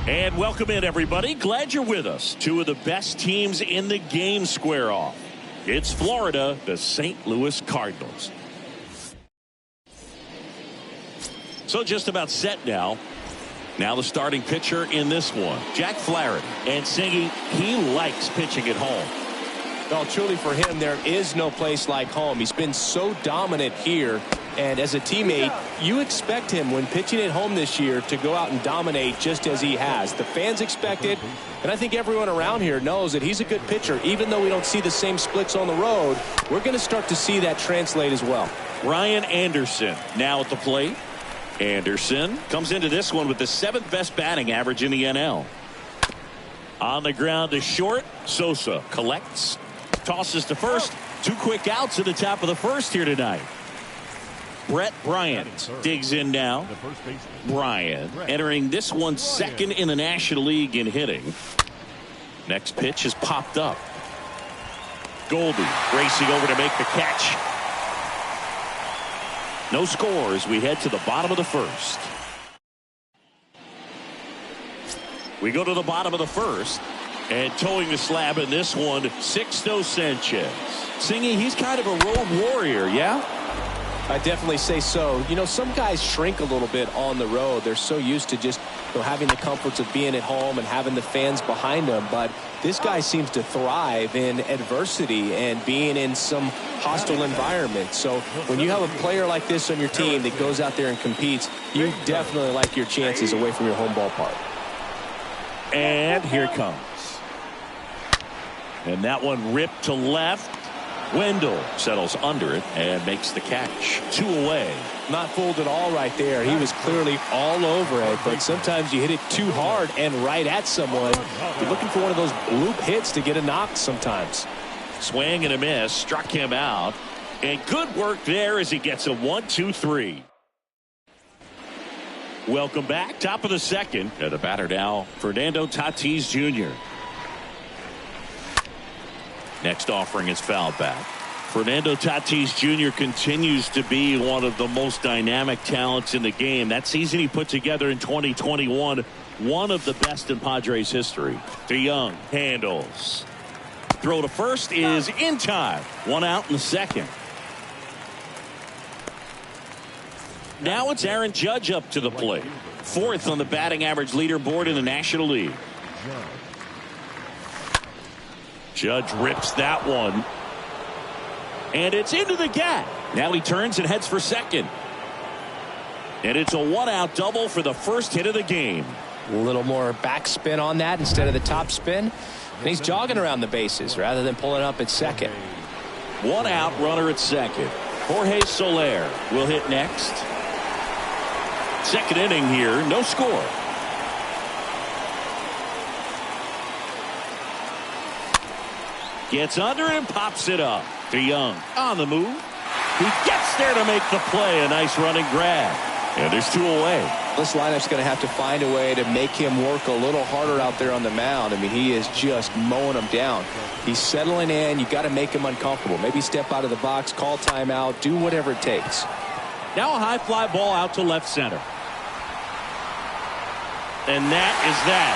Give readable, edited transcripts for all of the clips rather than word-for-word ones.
And welcome in, everybody. Glad you're with us. Two of the best teams in the game square off. It's Florida, the St. Louis Cardinals. So just about set now. Now the starting pitcher in this one, Jack Flaherty. And singing, he likes pitching at home. Well, truly for him, there is no place like home. He's been so dominant here. And as a teammate, you expect him when pitching at home this year to go out and dominate just as he has. The fans expect it, and I think everyone around here knows that he's a good pitcher. Even though we don't see the same splits on the road, we're going to start to see that translate as well. Ryan Anderson now at the plate. Anderson comes into this one with the 7th best batting average in the NL. On the ground to short. Sosa collects, tosses to first. 2 quick outs at the top of the first here tonight. Brett Bryant digs in now. Bryant entering this one second in the National League in hitting. Next pitch is popped up. Goldie racing over to make the catch. No score as we head to the bottom of the first. We go to the bottom of the first. And towing the slab in this one, Sixto Sanchez. Singing, he's kind of a road warrior, yeah? I definitely say so. You know, some guys shrink a little bit on the road. They're so used to just having the comforts of being at home and having the fans behind them. But this guy seems to thrive in adversity and being in some hostile environment. So when you have a player like this on your team that goes out there and competes, you definitely like your chances away from your home ballpark. And here it comes. And that one ripped to left. Wendell settles under it and makes the catch. 2 away. Not fooled at all right there. He was clearly all over it, but sometimes you hit it too hard and right at someone. You're looking for one of those bloop hits to get a knock sometimes. Swing and a miss. Struck him out. And good work there as he gets a 1-2-3. Welcome back. Top of the second. And the batter now, Fernando Tatis Jr. Next offering is fouled back. Fernando Tatis Jr. continues to be one of the most dynamic talents in the game. That season he put together in 2021, one of the best in Padres history. DeYoung handles. Throw to first is in time. 1 out in the second. Now it's Aaron Judge up to the plate. 4th on the batting average leaderboard in the National League. Judge rips that one. And it's into the gap. Now he turns and heads for second. And it's a 1-out double for the first hit of the game. A little more backspin on that instead of the top spin. And he's jogging around the bases rather than pulling up at second. 1 out, runner at second. Jorge Soler will hit next. Second inning here, no score. Gets under it and pops it up. DeYoung on the move. He gets there to make the play. A nice running grab. And there's 2 away. This lineup's going to have to find a way to make him work a little harder out there on the mound. I mean, he is just mowing them down. He's settling in. You got to make him uncomfortable. Maybe step out of the box, call timeout, do whatever it takes. Now a high fly ball out to left center. And that is that.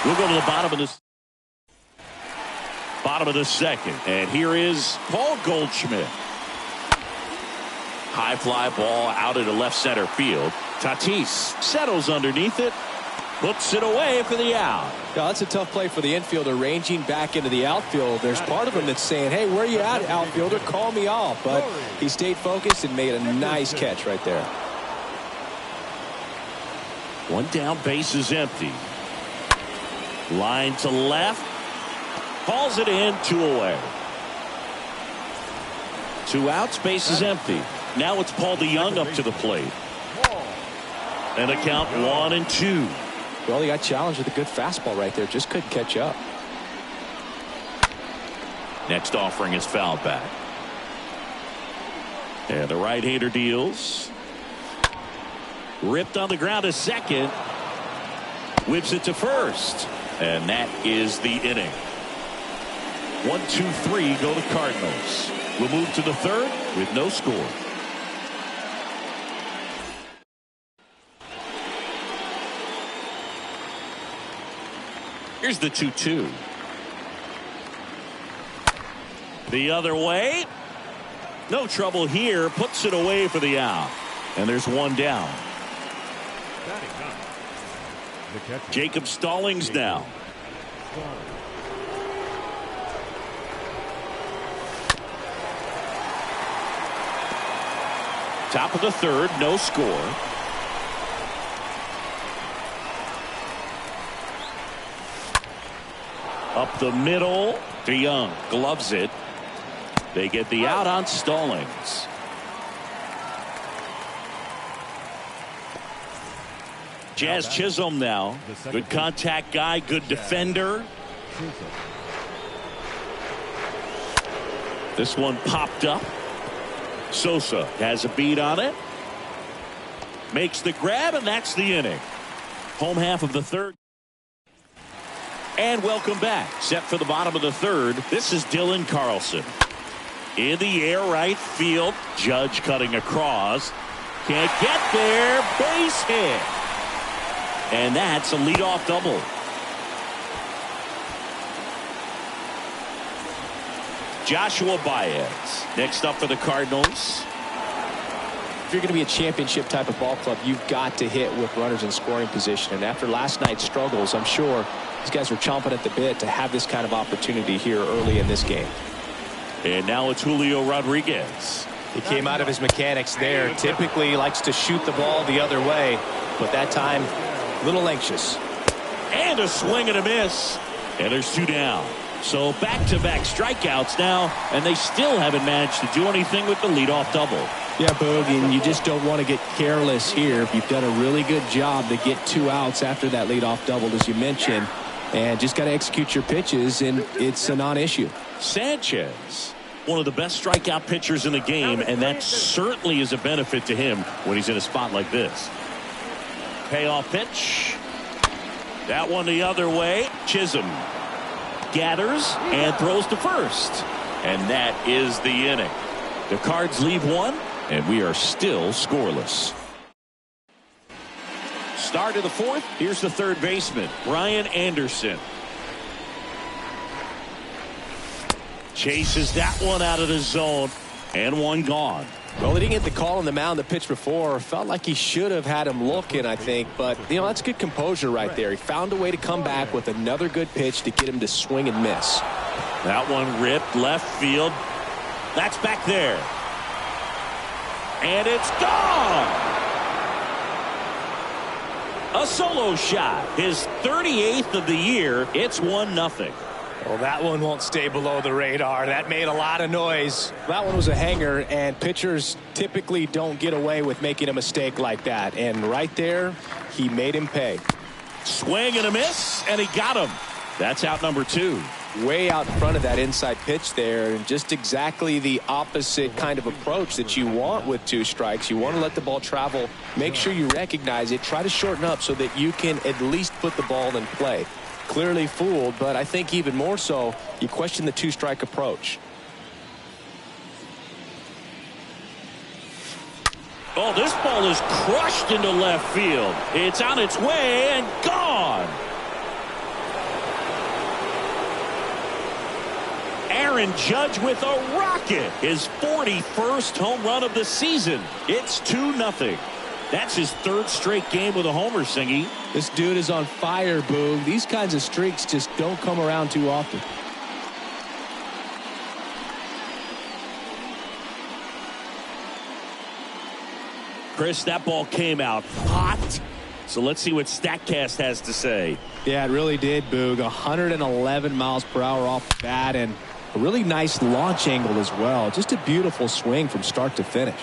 We'll go to the bottom of the second. And here is Paul Goldschmidt. High fly ball out into left center field. Tatis settles underneath it. Puts it away for the out. Now, that's a tough play for the infielder ranging back into the outfield. There's part of him that's saying, hey, where you at, outfielder? Call me off. But he stayed focused and made a nice catch right there. 1 down, base is empty. Line to left. Hauls it in, 2 away. 2 outs, base is empty. Now it's Paul DeYoung up to the plate. And a count 1-2. Well, he got challenged with a good fastball right there. Just couldn't catch up. Next offering is fouled back. And the right-hander deals. Ripped on the ground to second. Whips it to first. And that is the inning. 1-2-3 go the Cardinals. We'll move to the third with no score. Here's the 2-2. The other way. No trouble here. Puts it away for the out. And there's one down. Jacob Stallings now. Top of the third, no score. Up the middle, DeYoung gloves it. They get the out on Stallings. Jazz Chisholm now. Good contact guy, good defender. This one popped up. Sosa has a beat on it. Makes the grab, and that's the inning. Home half of the third. And welcome back. Set for the bottom of the third. This is Dylan Carlson. In the air, right field. Judge cutting across. Can't get there. Base hit. And that's a leadoff double. Joshua Baez next up for the Cardinals. If you're going to be a championship type of ball club, you've got to hit with runners in scoring position. And after last night's struggles, I'm sure these guys were chomping at the bit to have this kind of opportunity here early in this game. And now it's Julio Rodriguez. He came out of his mechanics there. Typically he likes to shoot the ball the other way, but that time a little anxious. And a swing and a miss. And there's two down. So back-to-back strikeouts now, and they still haven't managed to do anything with the leadoff double. Yeah, Boog, and you just don't want to get careless here. You've done a really good job to get 2 outs after that leadoff double, as you mentioned, and just got to execute your pitches, and it's a non-issue. Sanchez, one of the best strikeout pitchers in the game, and that certainly is a benefit to him when he's in a spot like this. Payoff pitch. That one the other way. Chisholm gathers and throws to first. And that is the inning. The Cards leave one, and we are still scoreless. Start of the fourth. Here's the third baseman, Brian Anderson. Chases that one out of the zone, and one gone. Well, he didn't get the call on the mound the pitch before. Felt like he should have had him looking, I think. But, you know, that's good composure right there. He found a way to come back with another good pitch to get him to swing and miss. That one ripped left field. That's back there. And it's gone. A solo shot. His 38th of the year. It's 1-0. Well, that one won't stay below the radar. That made a lot of noise. That one was a hanger, and pitchers typically don't get away with making a mistake like that. And right there, he made him pay. Swing and a miss, and he got him. That's out number 2. Way out in front of that inside pitch there, and just exactly the opposite kind of approach that you want with 2 strikes. You want to let the ball travel. Make sure you recognize it. Try to shorten up so that you can at least put the ball in play. Clearly fooled, but I think even more so, you question the 2-strike approach. Oh, this ball is crushed into left field. It's on its way and gone. Aaron Judge with a rocket. His 41st home run of the season. It's 2-0. That's his 3rd straight game with a homer, Singy. This dude is on fire, Boog. These kinds of streaks just don't come around too often. Chris, that ball came out hot. So let's see what StatCast has to say. Yeah, it really did, Boog. 111 miles per hour off the bat, and a really nice launch angle as well. Just a beautiful swing from start to finish.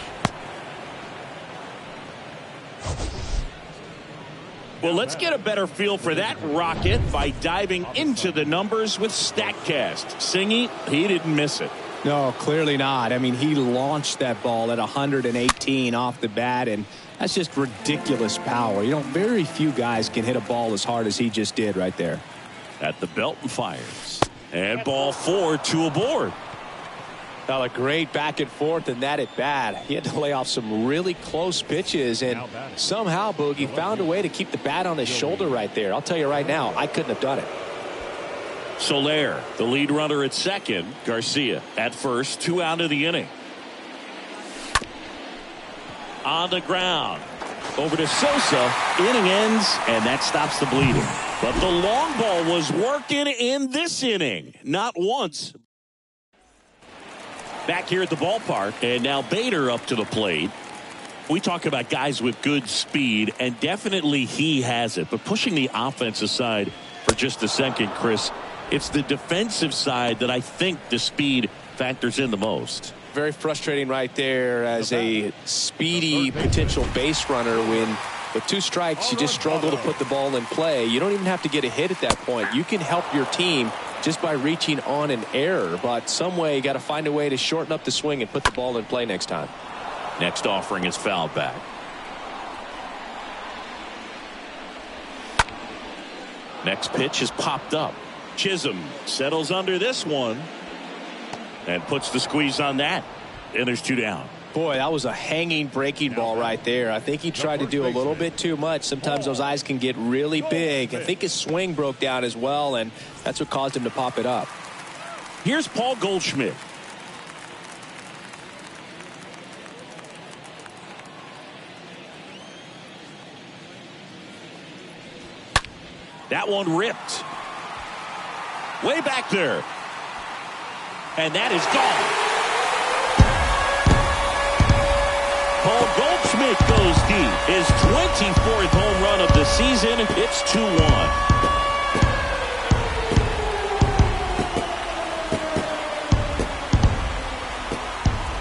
Well, let's get a better feel for that rocket by diving into the numbers with StatCast. Singy, he didn't miss it. No, clearly not. I mean, he launched that ball at 118 off the bat, and that's just ridiculous power. You know, very few guys can hit a ball as hard as he just did right there. At the belt and fires. And ball 4, 2 aboard. Well, a great back and forth in that at bat. He had to lay off some really close pitches, and somehow, Boogie found a way to keep the bat on his shoulder right there. I'll tell you right now, I couldn't have done it. Soler, the lead runner at second. Garcia at first. 2 out of the inning. On the ground. Over to Sosa. Inning ends, and that stops the bleeding. But the long ball was working in this inning. Not once. Back here at the ballpark, and now Bader up to the plate. We talk about guys with good speed, and definitely he has it. But pushing the offense aside for just a second, Chris, it's the defensive side that I think the speed factors in the most. Very frustrating right there as a speedy potential base runner when with 2 strikes you just struggle to put the ball in play. You don't even have to get a hit at that point. You can help your team just by reaching on an error, but some way you got to find a way to shorten up the swing and put the ball in play next time. Next offering is fouled back. Next pitch is popped up. Chisholm settles under this one and puts the squeeze on that, and there's 2 down. Boy, that was a hanging breaking ball right there. I think he tried to do a little bit too much. Sometimes those eyes can get really big. I think his swing broke down as well, and that's what caused him to pop it up. Here's Paul Goldschmidt. That one ripped. Way back there. And that is gone. Paul Goldschmidt goes deep. His 24th home run of the season. It's 2-1.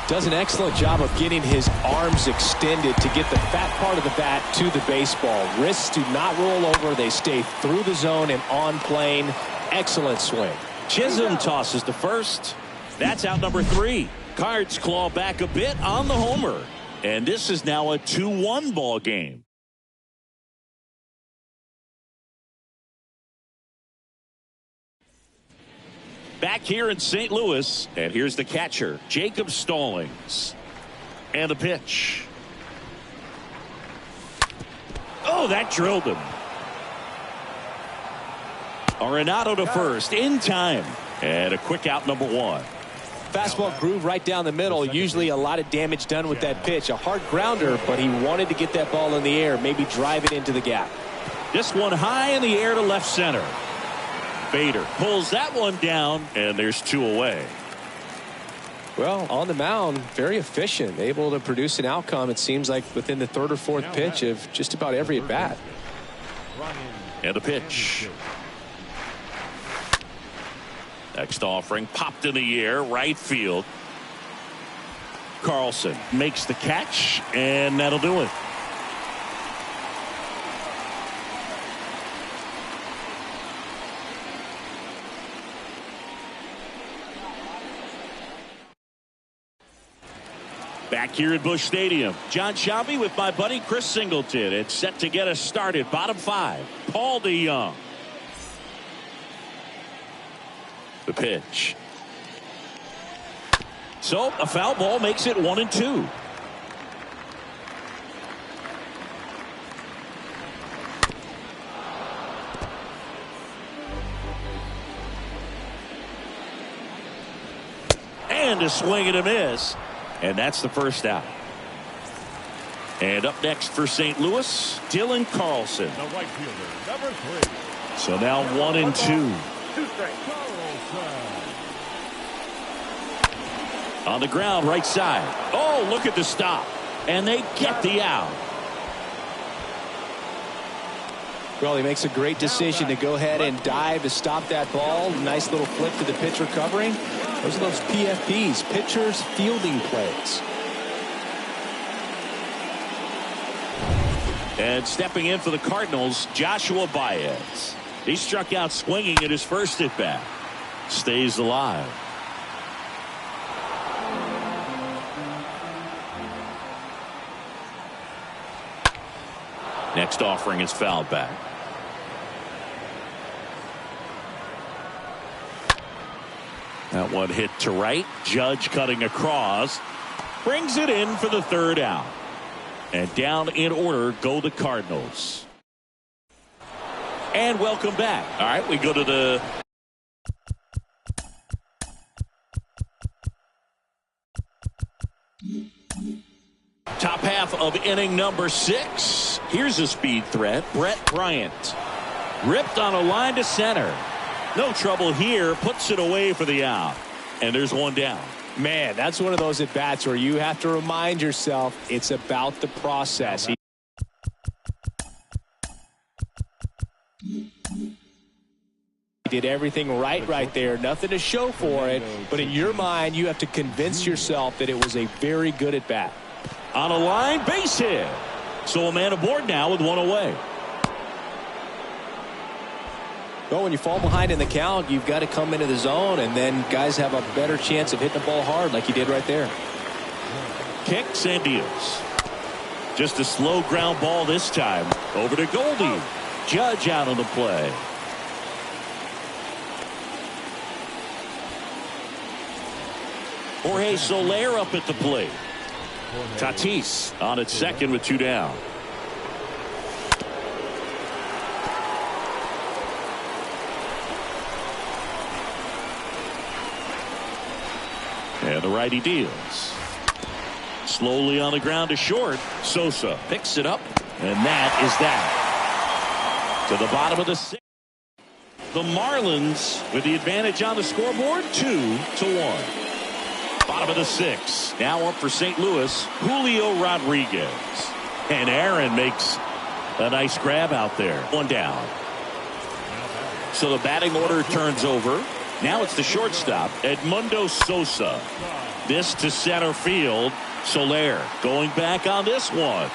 Does an excellent job of getting his arms extended to get the fat part of the bat to the baseball. Wrists do not roll over. They stay through the zone and on plane. Excellent swing. Chisholm tosses to first. That's out number 3. Cards claw back a bit on the homer. And this is now a 2-1 ball game. Back here in St. Louis, and here's the catcher, Jacob Stallings. And the pitch. Oh, that drilled him. Arenado to first in time. And a quick out, number 1. Fastball groove right down the middle. Usually a lot of damage done with that pitch. A hard grounder, but he wanted to get that ball in the air, maybe drive it into the gap. This one high in the air to left center. Bader pulls that one down, and there's 2 away. Well, on the mound, very efficient, able to produce an outcome, it seems like, within the 3rd or 4th pitch of just about every at bat. And a pitch. Next offering popped in the air, right field. Carlson makes the catch, and that'll do it. Back here at Busch Stadium, John Sciambi with my buddy Chris Singleton. It's set to get us started. Bottom 5, Paul DeYoung. The pitch. So a foul ball makes it 1-2. And a swing and a miss. And that's the first out. And up next for St. Louis, Dylan Carlson. The right fielder, number 3. So now 1-2. On the ground, right side. Oh, look at the stop. And they get the out. Well, he makes a great decision to go ahead and dive to stop that ball. Nice little flip to the pitcher covering. Those are those PFPs, pitchers fielding plays. And stepping in for the Cardinals, Joshua Baez. He struck out swinging at his first at bat. Stays alive. Next offering is fouled back. That one hit to right. Judge cutting across. Brings it in for the 3rd out. And down in order go the Cardinals. And welcome back. All right, we go to the half of inning number 6. Here's a speed threat. Brett Bryant ripped on a line to center. No trouble here. Puts it away for the out. And there's one down. Man, that's one of those at-bats where you have to remind yourself it's about the process. He did everything right there. Nothing to show for it. But in your mind, you have to convince yourself that it was a very good at-bat. On a line, base hit. So a man aboard now with one away. Well, when you fall behind in the count, you've got to come into the zone, and then guys have a better chance of hitting the ball hard like he did right there. Kicks and deals. Just a slow ground ball this time. Over to Goldie. Judge out on the play. Jorge Soler up at the plate. Tatis on at second with 2 down. And the righty deals. Slowly on the ground to short. Sosa picks it up. And that is that. To the bottom of the 6th. The Marlins with the advantage on the scoreboard. 2-1. Bottom of the 6th. Now up for St. Louis. Julio Rodriguez. And Aaron makes a nice grab out there. 1 down. So the batting order turns over. Now it's the shortstop, Edmundo Sosa. This to center field. Soler going back on this one.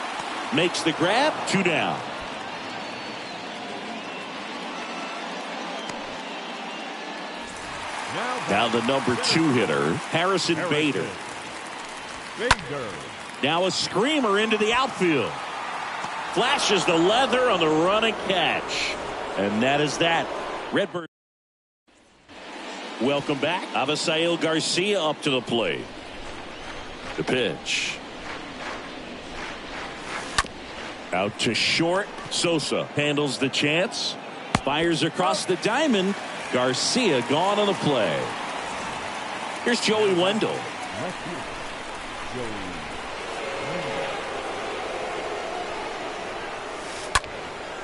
Makes the grab. 2 down. Now the number 2 hitter, Harrison Bader. Now a screamer into the outfield. Flashes the leather on the run and catch. And that is that. Redbird. Welcome back. Avisail Garcia up to the plate. The pitch. Out to short. Sosa handles the chance. Fires across the diamond. Garcia gone on the play. Here's Joey Wendell.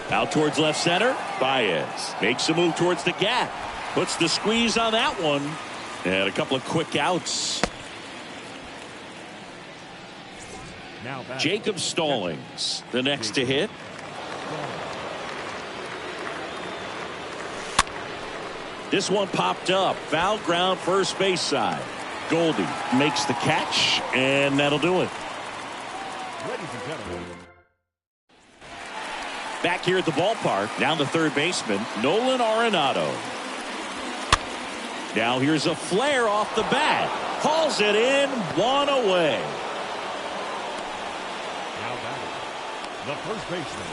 Out towards left center. Baez makes a move towards the gap. Puts the squeeze on that one. And a couple of quick outs. Jacob Stallings, the next to hit. This one popped up. Foul ground first base side. Goldie makes the catch, and that'll do it. Back here at the ballpark, down the third baseman, Nolan Arenado. Now here's a flare off the bat. Hauls it in, 1 away. The first baseman.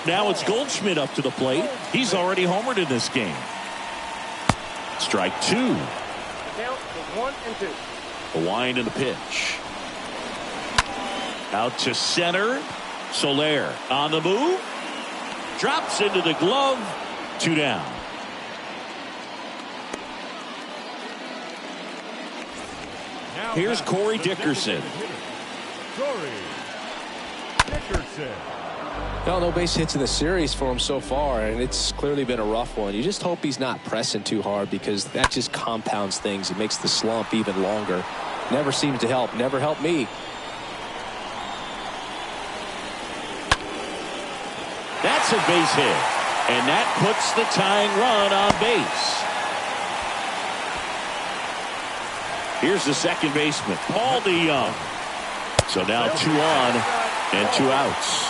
Now it's Goldschmidt up to the plate. He's already homered in this game. Strike 2. Count to 1 and 2. A wind in the pitch. Out to center. Soler on the move. Drops into the glove. 2 down. Here's Corey Dickerson. Corey Dickerson. Well, no base hits in the series for him so far, and it's clearly been a rough one. You just hope he's not pressing too hard, because that just compounds things. It makes the slump even longer. Never seems to help. Never helped me. That's a base hit, and that puts the tying run on base. Here's the second baseman, Paul DeYoung. So now 2 on and 2 outs.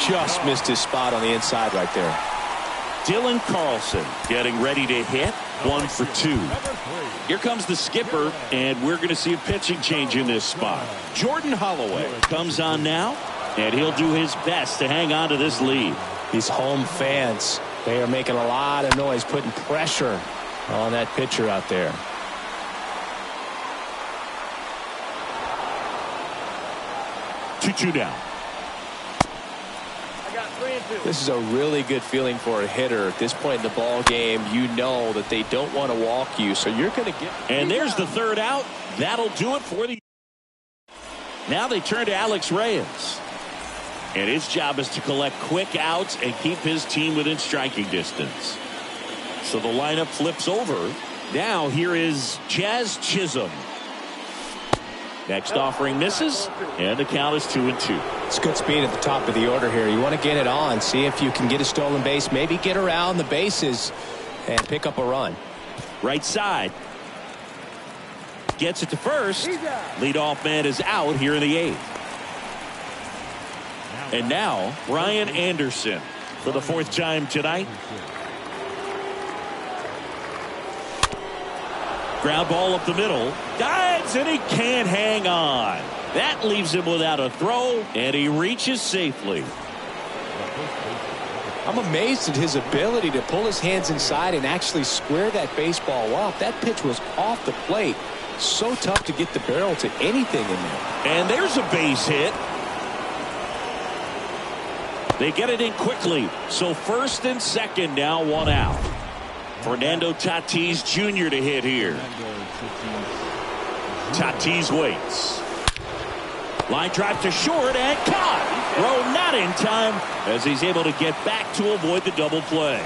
Just missed his spot on the inside right there. Dylan Carlson getting ready to hit. 1 for 2. Here comes the skipper, and we're going to see a pitching change in this spot. Jordan Holloway comes on now, and he'll do his best to hang on to this lead. These home fans, they are making a lot of noise, putting pressure on that pitcher out there. Two down. I got 3 and 2. This is a really good feeling for a hitter at this point in the ball game. You know that they don't want to walk you, so you're going to get. And there's the third out. That'll do it for the. Now they turn to Alex Reyes. And his job is to collect quick outs and keep his team within striking distance. So the lineup flips over. Now here is Jazz Chisholm. Next offering misses, and the count is 2-2. It's good speed at the top of the order here. You want to get it on, see if you can get a stolen base, maybe get around the bases and pick up a run. Right side. Gets it to first. Leadoff man is out here in the 8th. And now Brian Anderson for the 4th time tonight. Ground ball up the middle. Dives, and he can't hang on. That leaves him without a throw, and he reaches safely. I'm amazed at his ability to pull his hands inside and actually square that baseball up. That pitch was off the plate. So tough to get the barrel to anything in there. And there's a base hit. They get it in quickly. So first and second, now one out. Fernando Tatis Jr. to hit here. Tatis waits. Line drive to short and caught. Throw not in time as he's able to get back to avoid the double play.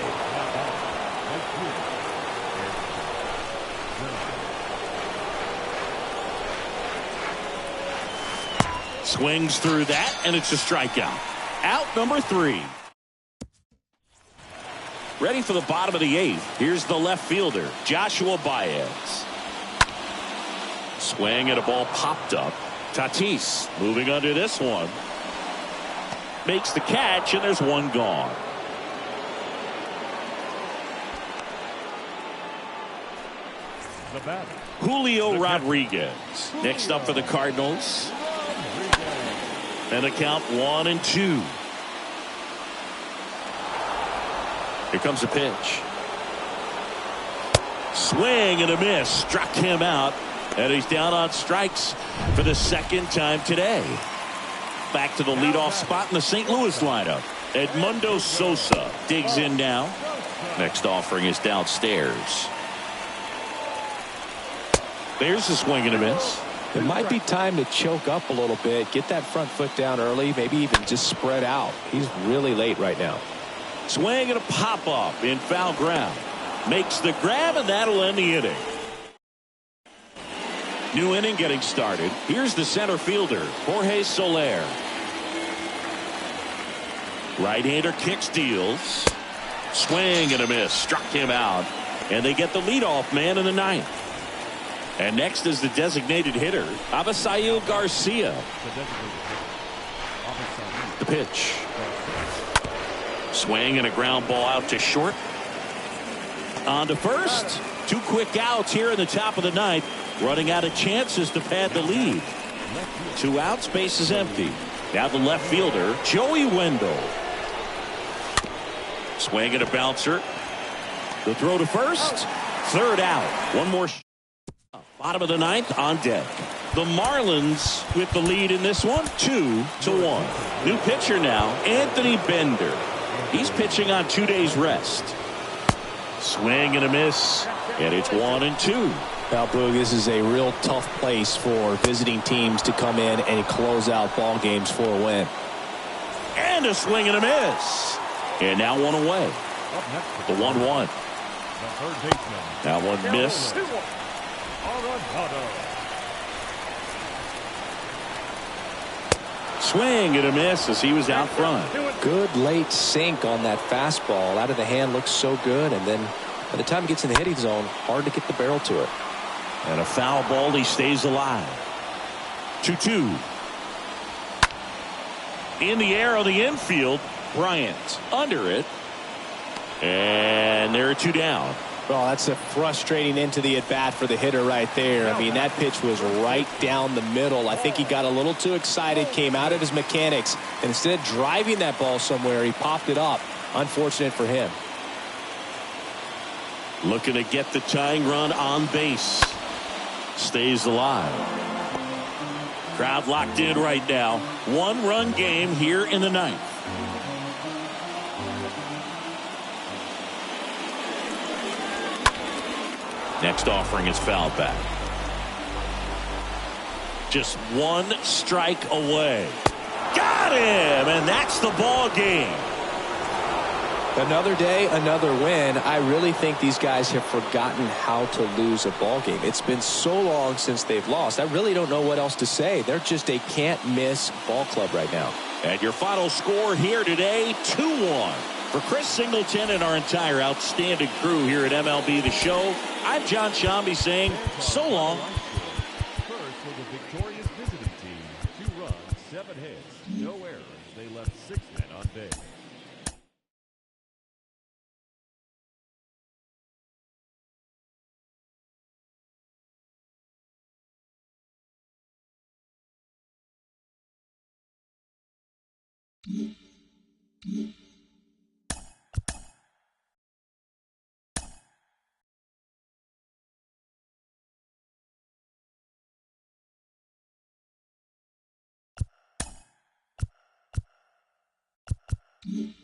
Swings through that, and it's a strikeout. Out number 3. Ready for the bottom of the 8th. Here's the left fielder, Joshua Baez. Swing and a ball popped up. Tatis moving under this one. Makes the catch, and there's one gone. The batter, Julio Rodriguez. Next up for the Cardinals. And a count 1-2. Here comes a pitch. Swing and a miss. Struck him out. And he's down on strikes for the 2nd time today. Back to the leadoff spot in the St. Louis lineup. Edmundo Sosa digs in now. Next offering is downstairs. There's a swing and a miss. It might be time to choke up a little bit, get that front foot down early, maybe even just spread out. He's really late right now. Swing and a pop up in foul ground. Makes the grab, and that'll end the inning. New inning getting started. Here's the center fielder, Jorge Soler. Right-hander kicks, deals. Swing and a miss. Struck him out. And they get the leadoff man in the 9th. And next is the designated hitter, Avisail Garcia. The pitch. Swing and a ground ball out to short. On to first. 2 quick outs here in the top of the 9th. Running out of chances to pad the lead. 2 outs, base is empty. Now the left fielder, Joey Wendell. Swing and a bouncer. The throw to first. 3rd out. One more. Bottom of the 9th on deck. The Marlins with the lead in this one, 2-1. New pitcher now, Anthony Bender. He's pitching on 2 days rest. Swing and a miss, and it's 1-2. Now, Boog, this is a real tough place for visiting teams to come in and close out ball games for a win. And a swing and a miss. And now one away. The 1-1. the third baseman. That one missed. Swing and a miss as he was out front. Good late sink on that fastball. Out of the hand, looks so good, and then by the time he gets in the hitting zone, hard to get the barrel to it. And a foul ball, he stays alive. 2-2. In the air on the infield, Bryant under it. And there are 2 down. Well, that's a frustrating end to the at-bat for the hitter right there. I mean, that pitch was right down the middle. I think he got a little too excited, came out of his mechanics, and instead of driving that ball somewhere, he popped it up. Unfortunate for him. Looking to get the tying run on base. Stays alive. Crowd locked in right now. 1-run game here in the 9th. Next offering is fouled back. Just one strike away. Got him, and that's the ball game. Another day, another win. I really think these guys have forgotten how to lose a ball game. It's been so long since they've lost. I really don't know what else to say. They're just a can't-miss ball club right now. And your final score here today, 2-1. For Chris Singleton and our entire outstanding crew here at MLB The Show, I'm John Shambi saying so long. First for the victorious visiting team. 2 runs, 7 hits, no errors. They left 6 men on base. Mm-hmm.